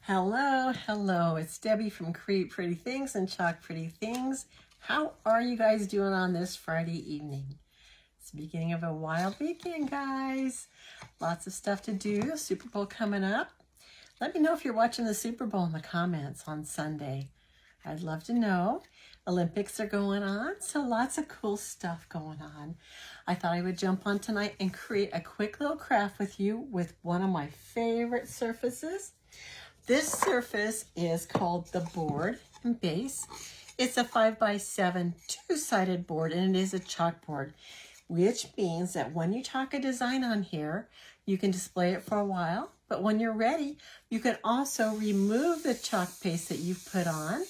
Hello, hello. It's Debbie from Create Pretty Things and Chalk Pretty Things. How are you guys doing on this Friday evening? It's the beginning of a wild weekend, guys. Lots of stuff to do. Super Bowl coming up. Let me know if you're watching the Super Bowl in the comments on Sunday. I'd love to know. Olympics are going on, so lots of cool stuff going on. I thought I would jump on tonight and create a quick little craft with you with one of my favorite surfaces. This surface is called the board and base. It's a 5x7 two-sided board, and it is a chalkboard, which means that when you chalk a design on here, you can display it for a while, but when you're ready, you can also remove the chalk paste that you've put on,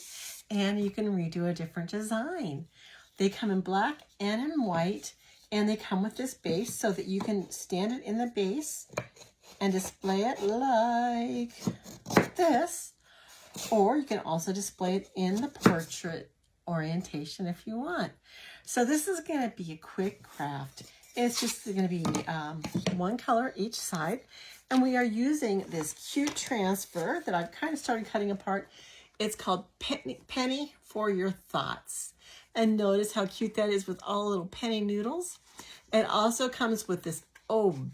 and you can redo a different design. They come in black and in white, and they come with this base so that you can stand it in the base and display it like this, or you can also display it in the portrait orientation if you want. So this is going to be a quick craft. It's just going to be one color each side, and we are using this cute transfer that I've kind of started cutting apart. It's called Penny for Your Thoughts, and notice how cute that is with all the little penny noodles. It also comes with this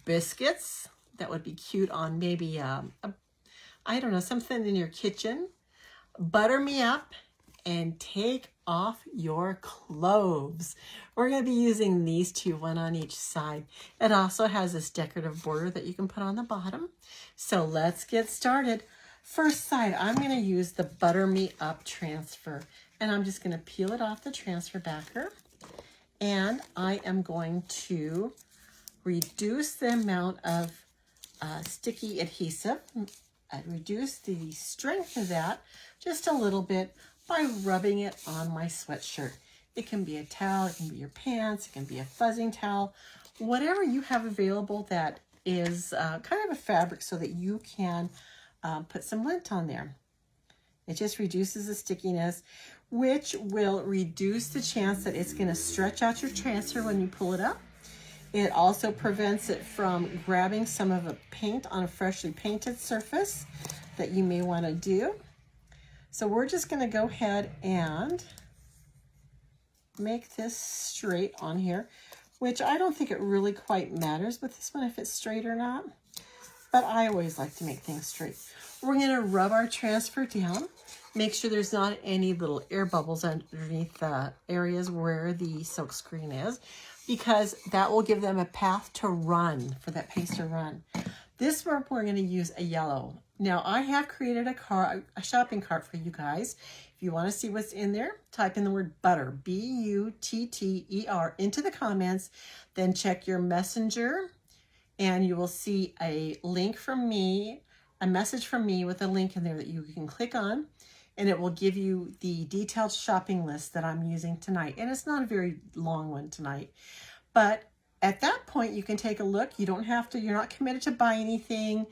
biscuits. That would be cute on maybe, I don't know, something in your kitchen. Butter me up and take off your cloves. We're going to be using these two, one on each side. It also has this decorative border that you can put on the bottom. So let's get started. First side, I'm going to use the Butter Me Up transfer. And I'm just going to peel it off the transfer backer. And I am going to reduce the amount of sticky adhesive. Reduce the strength of that just a little bit by rubbing it on my sweatshirt. It can be a towel, it can be your pants, it can be a fuzzing towel, whatever you have available that is kind of a fabric so that you can put some lint on there. It just reduces the stickiness, which will reduce the chance that it's going to stretch out your transfer when you pull it up. It also prevents it from grabbing some of the paint on a freshly painted surface that you may want to do. So we're just going to go ahead and make this straight on here, which I don't think it really quite matters with this one if it's straight or not, but I always like to make things straight. We're going to rub our transfer down. Make sure there's not any little air bubbles underneath the areas where the silk screen is, because that will give them a path to run, for that paste to run. This one, we're going to use a yellow. Now, I have created a shopping cart for you guys. If you want to see what's in there, type in the word butter, B-U-T-T-E-R, into the comments. Then check your messenger, and you will see a link from me, a message from me with a link in there that you can click on. And it will give you the detailed shopping list that I'm using tonight. And it's not a very long one tonight. But at that point, you can take a look. You don't have to, you're not committed to buy anything.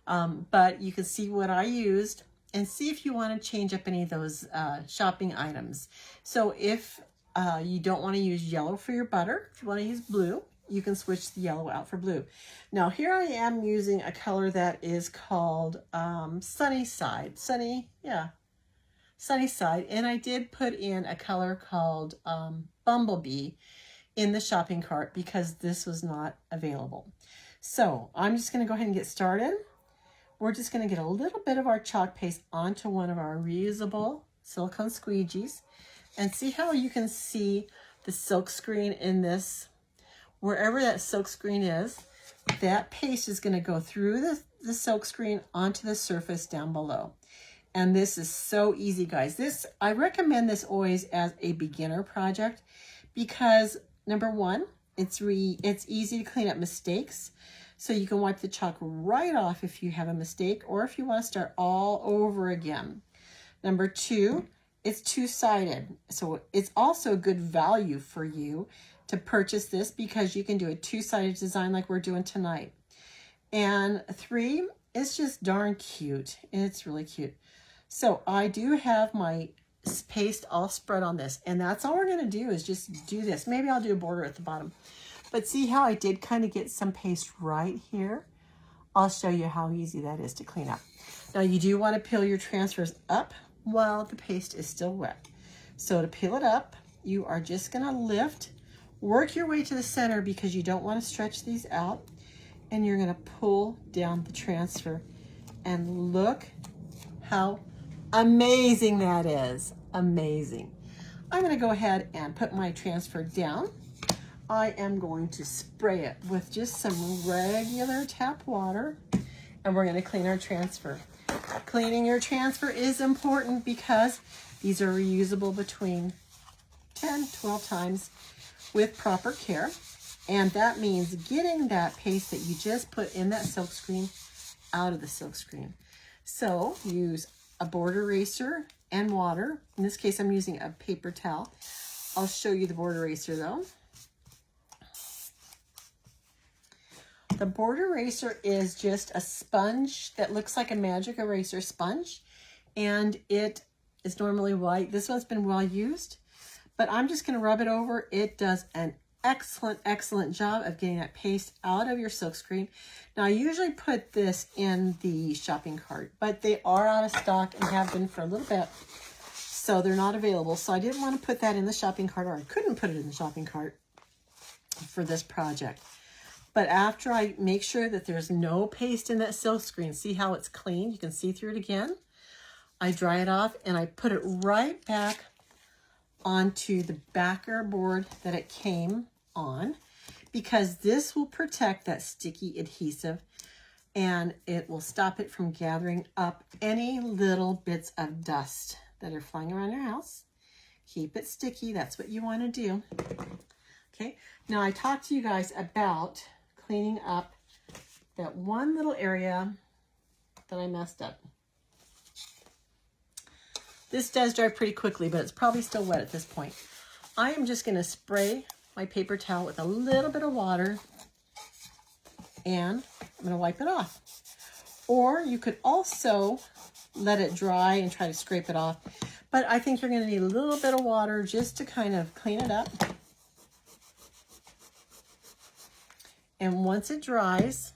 But you can see what I used and see if you want to change up any of those shopping items. So if you don't want to use yellow for your butter, if you want to use blue, you can switch the yellow out for blue. Now here I am using a color that is called Sunny Side. Sunny Side, and I did put in a color called Bumblebee in the shopping cart because this was not available. So I'm just going to go ahead and get started. We're just going to get a little bit of our chalk paste onto one of our reusable silicone squeegees and see how you can see the silk screen in this. Wherever that silk screen is, that paste is going to go through the silk screen onto the surface down below. And this is so easy, guys. I recommend this always as a beginner project because, number one, it's easy to clean up mistakes. So you can wipe the chalk right off if you have a mistake or if you want to start all over again. Number two, it's two-sided. So it's also a good value for you to purchase this because you can do a two-sided design like we're doing tonight. And three, it's just darn cute. It's really cute. So I do have my paste all spread on this, and that's all we're going to do is just do this. Maybe I'll do a border at the bottom. But see how I did kind of get some paste right here? I'll show you how easy that is to clean up. Now you do want to peel your transfers up while the paste is still wet. So to peel it up, you are just going to lift, work your way to the center because you don't want to stretch these out, and you're going to pull down the transfer. And look how amazing that is. Amazing. I'm going to go ahead and put my transfer down. I am going to spray it with just some regular tap water, and we're going to clean our transfer. Cleaning your transfer is important because these are reusable between 10, 12 times with proper care. And that means getting that paste that you just put in that silkscreen out of the silkscreen. So use a board eraser and water. In this case, I'm using a paper towel. I'll show you the board eraser though. The board eraser is just a sponge that looks like a magic eraser sponge, and it is normally white. This one's been well used, but I'm just going to rub it over. It does an excellent job of getting that paste out of your silkscreen. Now I usually put this in the shopping cart, but they are out of stock and have been for a little bit, so they're not available. So I didn't want to put that in the shopping cart, or I couldn't put it in the shopping cart for this project. But after I make sure that there's no paste in that silkscreen, see how it's clean? You can see through it again. I dry it off and I put it right back onto the backer board that it came on, because this will protect that sticky adhesive and it will stop it from gathering up any little bits of dust that are flying around your house. Keep it sticky. That's what you want to do. Okay. Now I talked to you guys about cleaning up that one little area that I messed up. This does dry pretty quickly, but it's probably still wet at this point. I am just going to spray my paper towel with a little bit of water, and I'm going to wipe it off. Or you could also let it dry and try to scrape it off. But I think you're going to need a little bit of water just to kind of clean it up. And once it dries,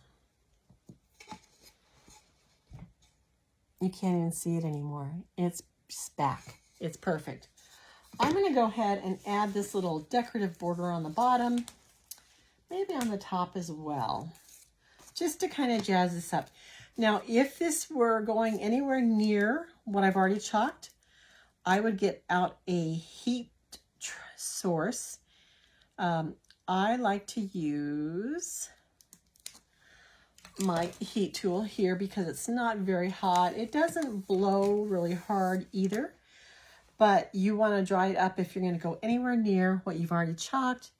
you can't even see it anymore. It's back. It's perfect. I'm going to go ahead and add this little decorative border on the bottom, maybe on the top as well, just to kind of jazz this up. Now, if this were going anywhere near what I've already chalked, I would get out a heat source. I like to use my heat tool here because it's not very hot. It doesn't blow really hard either, but you want to dry it up if you're going to go anywhere near what you've already chalked.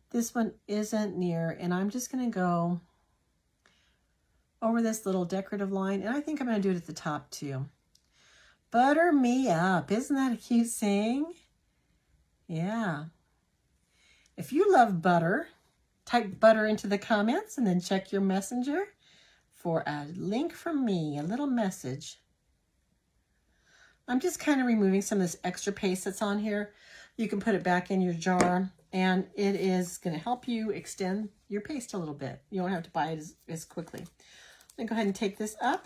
This one isn't near, and I'm just going to go over this little decorative line, and I think I'm going to do it at the top too. Butter me up. Isn't that a cute saying? Yeah. If you love butter, type butter into the comments and then check your messenger for a link from me, a little message. I'm just kind of removing some of this extra paste that's on here. You can put it back in your jar, and it is going to help you extend your paste a little bit. You don't have to buy it as quickly. I'm going to go ahead and take this up.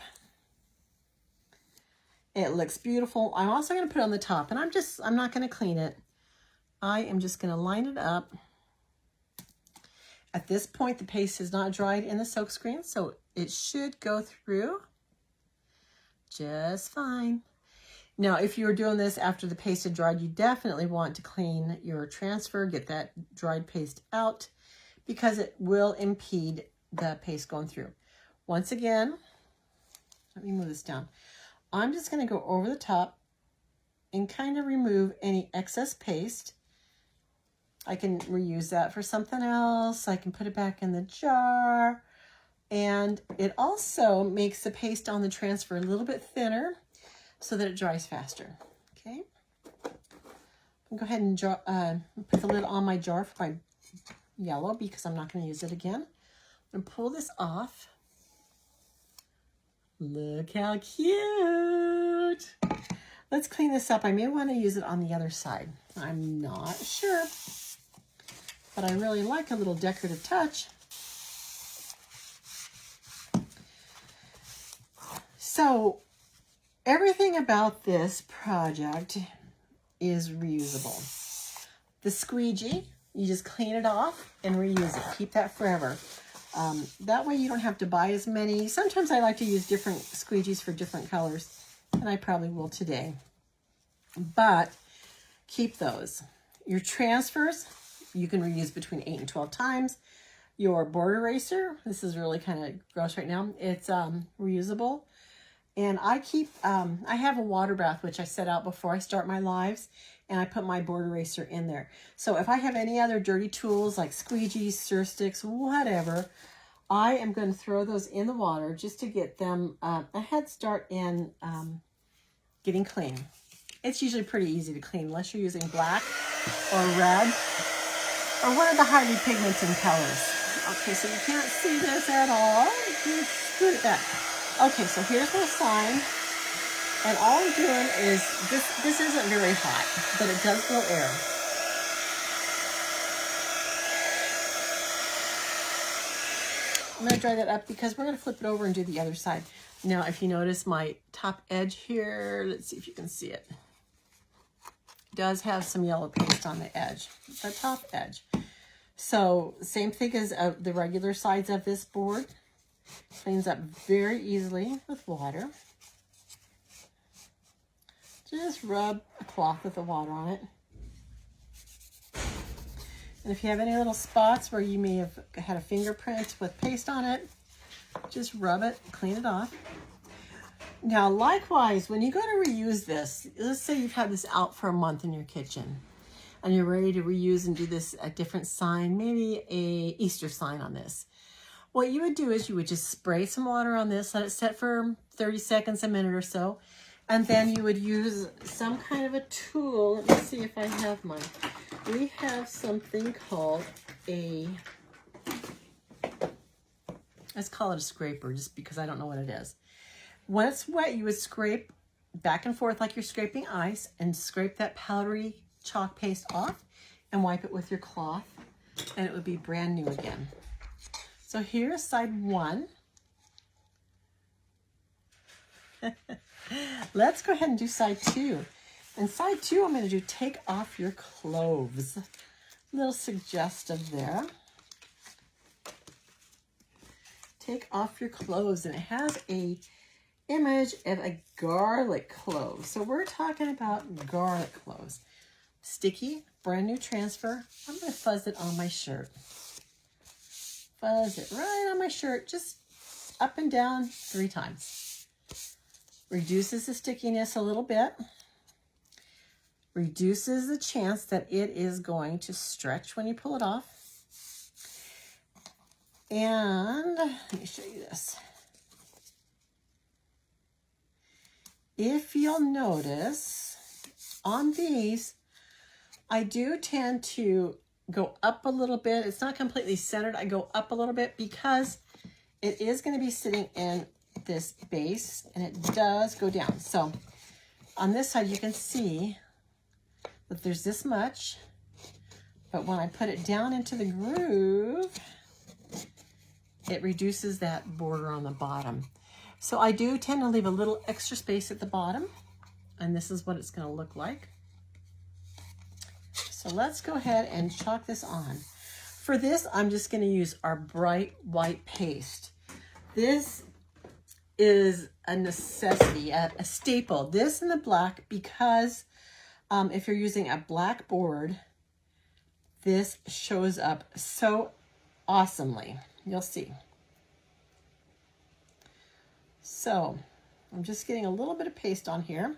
It looks beautiful. I'm also going to put it on the top, and I'm not going to clean it. I am just going to line it up. At this point, the paste is not dried in the silkscreen, so it should go through just fine. Now, if you were doing this after the paste had dried, you definitely want to clean your transfer, get that dried paste out, because it will impede the paste going through. Once again, let me move this down. I'm just going to go over the top and kind of remove any excess paste. I can reuse that for something else. I can put it back in the jar. And it also makes the paste on the transfer a little bit thinner so that it dries faster. Okay. I'll go ahead and put the lid on my jar for my yellow because I'm not going to use it again. I'm going to pull this off. Look how cute. Let's clean this up. I may want to use it on the other side. I'm not sure, but I really like a little decorative touch. So Everything about this project is reusable. The squeegee, you just clean it off and reuse it. Keep that forever. That way you don't have to buy as many. Sometimes I like to use different squeegees for different colors, and I probably will today. But keep those. Your transfers, you can reuse between 8 and 12 times. Your board eraser, this is really kind of gross right now. It's reusable. And I keep, I have a water bath, which I set out before I start my lives, and I put my board eraser in there. So if I have any other dirty tools like squeegees, stir sticks, whatever, I am going to throw those in the water just to get them a head start in getting clean. It's usually pretty easy to clean unless you're using black or red or one of the highly pigmented colors. Okay, so you can't see this at all. Just put it back. Okay, so here's my sign. And all I'm doing is, this isn't very hot, but it does blow air. I'm going to dry that up because we're going to flip it over and do the other side. Now, if you notice my top edge here, let's see if you can see it. It does have some yellow paste on the edge, the top edge. So same thing as the regular sides of this board. Cleans up very easily with water. Just rub a cloth with the water on it. And if you have any little spots where you may have had a fingerprint with paste on it, just rub it, clean it off. Now, likewise, when you go to reuse this, let's say you've had this out for a month in your kitchen and you're ready to reuse and do this a different sign, maybe a Easter sign on this. What you would do is you would just spray some water on this, let it set for 30 seconds, a minute or so, and then you would use some kind of a tool. Let me see if I have mine. We have something called let's call it a scraper, just because I don't know what it is. When it's wet, you would scrape back and forth like you're scraping ice and scrape that powdery chalk paste off and wipe it with your cloth, and it would be brand new again. So here's side one. Let's go ahead and do side two. And side two, I'm going to do take off your clothes. A little suggestive there. Take off your clothes, and it has a image of a garlic clove. So we're talking about garlic cloves. Sticky, brand new transfer. I'm going to fuzz it on my shirt. Fuzz it right on my shirt, just up and down 3 times. Reduces the stickiness a little bit. Reduces the chance that it is going to stretch when you pull it off. And let me show you this. If you'll notice, on these, I do tend to go up a little bit. It's not completely centered. I go up a little bit because it is going to be sitting in this base, and it does go down. So on this side, you can see that there's this much, but when I put it down into the groove, it reduces that border on the bottom. So I do tend to leave a little extra space at the bottom, and this is what it's going to look like. So let's go ahead and chalk this on. For this, I'm just going to use our bright white paste. This is a necessity, a staple. This and the black, because if you're using a black board, this shows up so awesomely. You'll see. So I'm just getting a little bit of paste on here.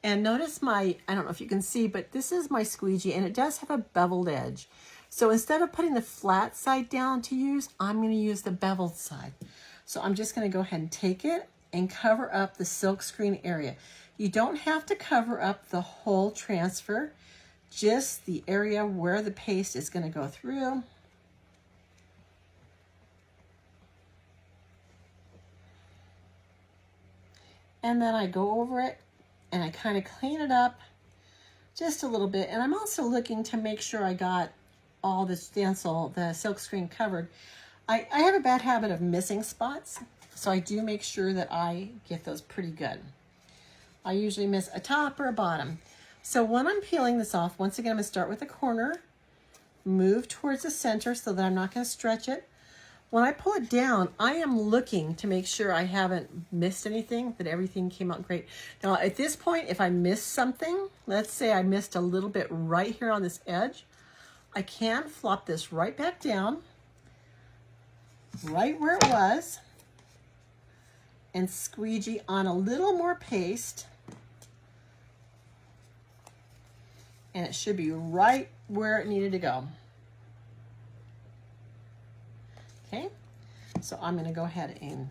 And notice I don't know if you can see, but this is my squeegee, and it does have a beveled edge. So instead of putting the flat side down to use, I'm going to use the beveled side. So I'm just going to go ahead and take it and cover up the silk screen area. You don't have to cover up the whole transfer, just the area where the paste is going to go through. And then I go over it and I kind of clean it up just a little bit. And I'm also looking to make sure I got all the stencil, the silk screen covered. I have a bad habit of missing spots. So I do make sure that I get those pretty good. I usually miss a top or a bottom. So when I'm peeling this off, once again, I'm going to start with the corner, move towards the center so that I'm not going to stretch it. When I pull it down, I am looking to make sure I haven't missed anything, that everything came out great. Now, at this point, if I miss something, let's say I missed a little bit right here on this edge, I can flop this right back down, right where it was, and squeegee on a little more paste, and it should be right where it needed to go. Okay, so I'm going to go ahead and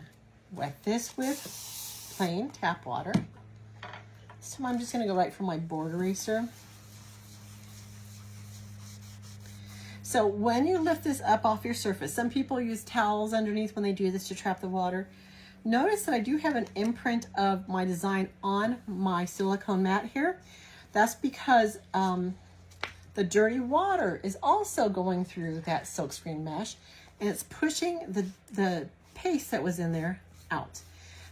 wet this with plain tap water. So I'm just going to go right for my board eraser. So when you lift this up off your surface, some people use towels underneath when they do this to trap the water. Notice that I do have an imprint of my design on my silicone mat here. That's because the dirty water is also going through that silkscreen mesh, and it's pushing the paste that was in there out.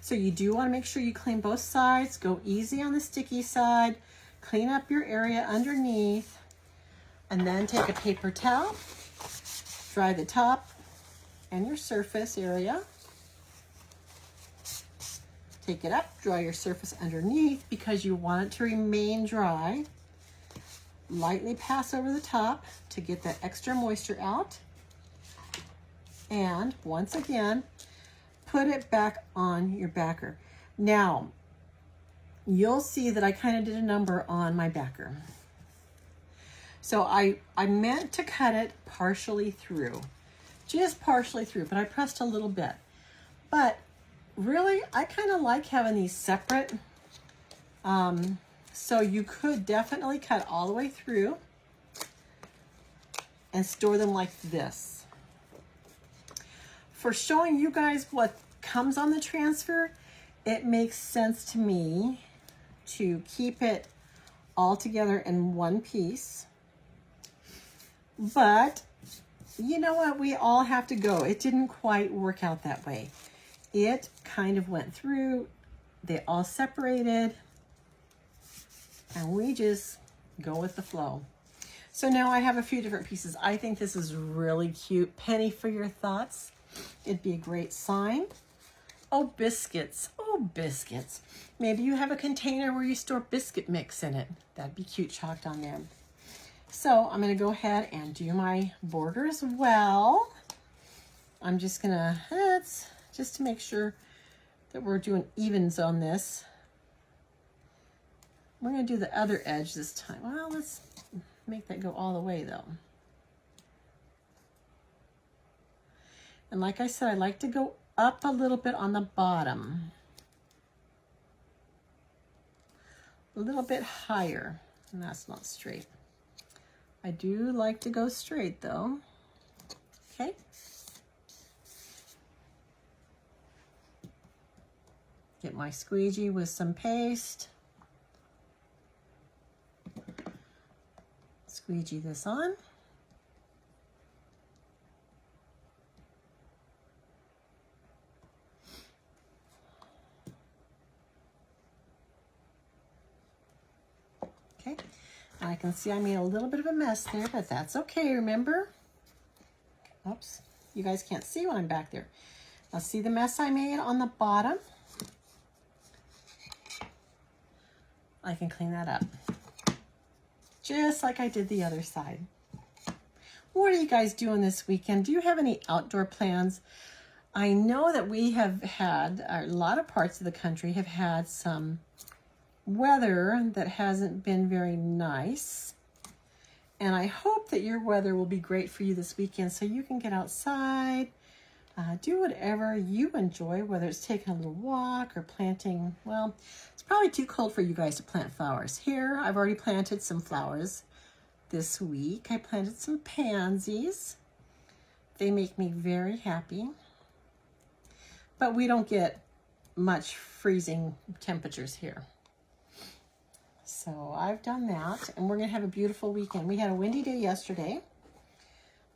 So you do want to make sure you clean both sides, go easy on the sticky side, clean up your area underneath, and then take a paper towel, dry the top and your surface area. Take it up, dry your surface underneath because you want it to remain dry. Lightly pass over the top to get that extra moisture out. And once again, put it back on your backer. Now, you'll see that I kind of did a number on my backer. So I meant to cut it partially through, just partially through, but I pressed a little bit. But really, I kind of like having these separate. So you could definitely cut all the way through and store them like this. For showing you guys what comes on the transfer, it makes sense to me to keep it all together in one piece. But you know what? We all have to go. It didn't quite work out that way. It kind of went through. They all separated. And we just go with the flow. So now I have a few different pieces. I think this is really cute. Penny for your thoughts. It'd be a great sign. Oh, biscuits. Oh, biscuits. Maybe you have a container where you store biscuit mix in it. That'd be cute chalked on there. So I'm going to go ahead and do my border as well. I'm just going to, just to make sure that we're doing evens on this. We're going to do the other edge this time. Well, let's make that go all the way though. And like I said, I like to go up a little bit on the bottom. A little bit higher, and that's not straight. I do like to go straight though. Okay. Get my squeegee with some paste. Squeegee this on. Okay, I can see I made a little bit of a mess there, but that's okay, remember? Oops, you guys can't see when I'm back there. Now see the mess I made on the bottom? I can clean that up. Just like I did the other side. What are you guys doing this weekend? Do you have any outdoor plans? I know that we have had, a lot of parts of the country have had some weather that hasn't been very nice. And I hope that your weather will be great for you this weekend so you can get outside, do whatever you enjoy, whether it's taking a little walk or planting. Well, it's probably too cold for you guys to plant flowers. Here, I've already planted some flowers this week. I planted some pansies. They make me very happy. But we don't get much freezing temperatures here. So I've done that, and we're going to have a beautiful weekend. We had a windy day yesterday,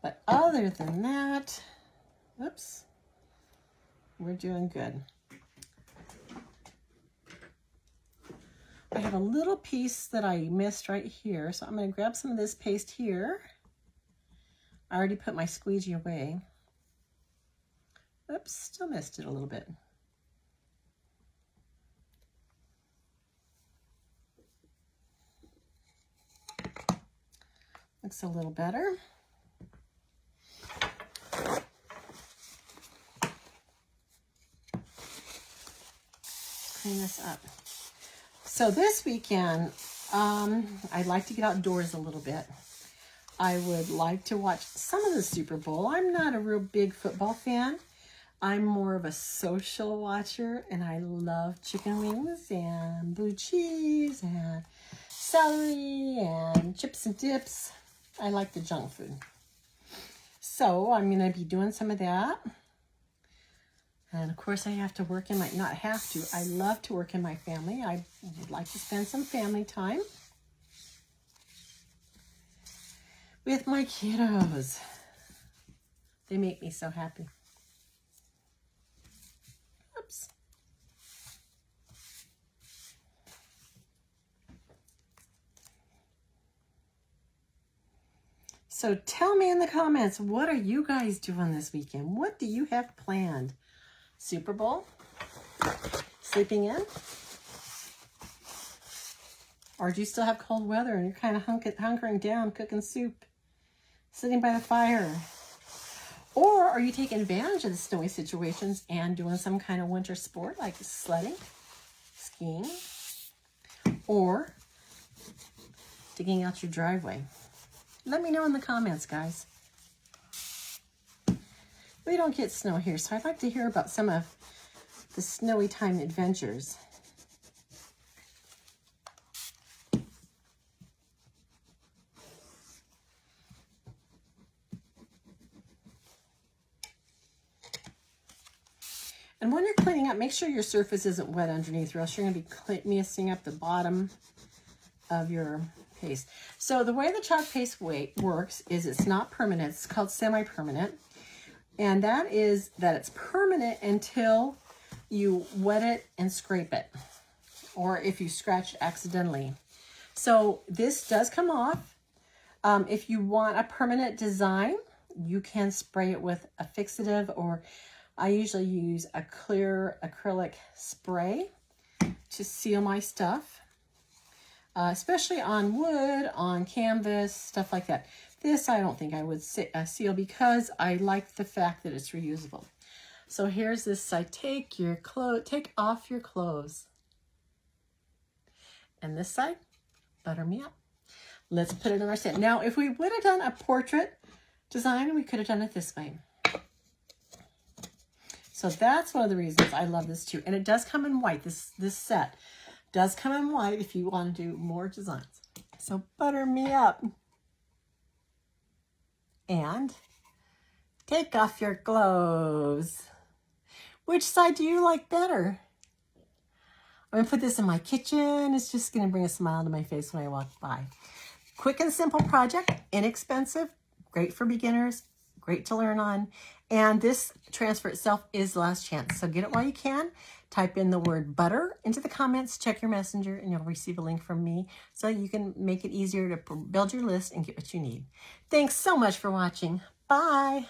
but other than that, oops, We're doing good. I have a little piece that I missed right here, so I'm going to grab some of this paste here. I already put my squeegee away. Oops, still missed it a little bit. Looks a little better. Clean this up. So this weekend, I'd like to get outdoors a little bit. I would like to watch some of the Super Bowl. I'm not a real big football fan. I'm more of a social watcher, and I love chicken wings and blue cheese and celery and chips and dips. I like the junk food. So I'm going to be doing some of that. And of course I have to work in my, not have to, I love to work in my family. I would like to spend some family time with my kiddos. They make me so happy. Oops. So tell me in the comments, what are you guys doing this weekend? What do you have planned? Super Bowl? Sleeping in? Or do you still have cold weather and you're kind of hunkering down, cooking soup, sitting by the fire? Or are you taking advantage of the snowy situations and doing some kind of winter sport like sledding, skiing, or digging out your driveway? Let me know in the comments, guys. We don't get snow here, so I'd like to hear about some of the snowy time adventures. And when you're cleaning up, make sure your surface isn't wet underneath, or else you're going to be messing up the bottom of your paste. So the way the chalk paste works is it's not permanent. It's called semi-permanent. And that is that it's permanent until you wet it and scrape it, or if you scratch accidentally. So this does come off. If you want a permanent design, you can spray it with a fixative, or I usually use a clear acrylic spray to seal my stuff, especially on wood, on canvas, stuff like that. This I don't think I would seal because I like the fact that it's reusable. So here's this side. Take off your clothes. And this side, butter me up. Let's put it on our stand. Now, if we would have done a portrait design, we could have done it this way. So that's one of the reasons I love this too. And it does come in white. This set does come in white if you want to do more designs. So butter me up. And take off your clothes. Which side do you like better? I'm going to put this in my kitchen. It's just going to bring a smile to my face when I walk by. Quick and simple project, inexpensive, great for beginners, great to learn on. And this transfer itself is the last chance. So get it while you can. Type in the word butter into the comments, check your messenger, and you'll receive a link from me so you can make it easier to build your list and get what you need. Thanks so much for watching. Bye.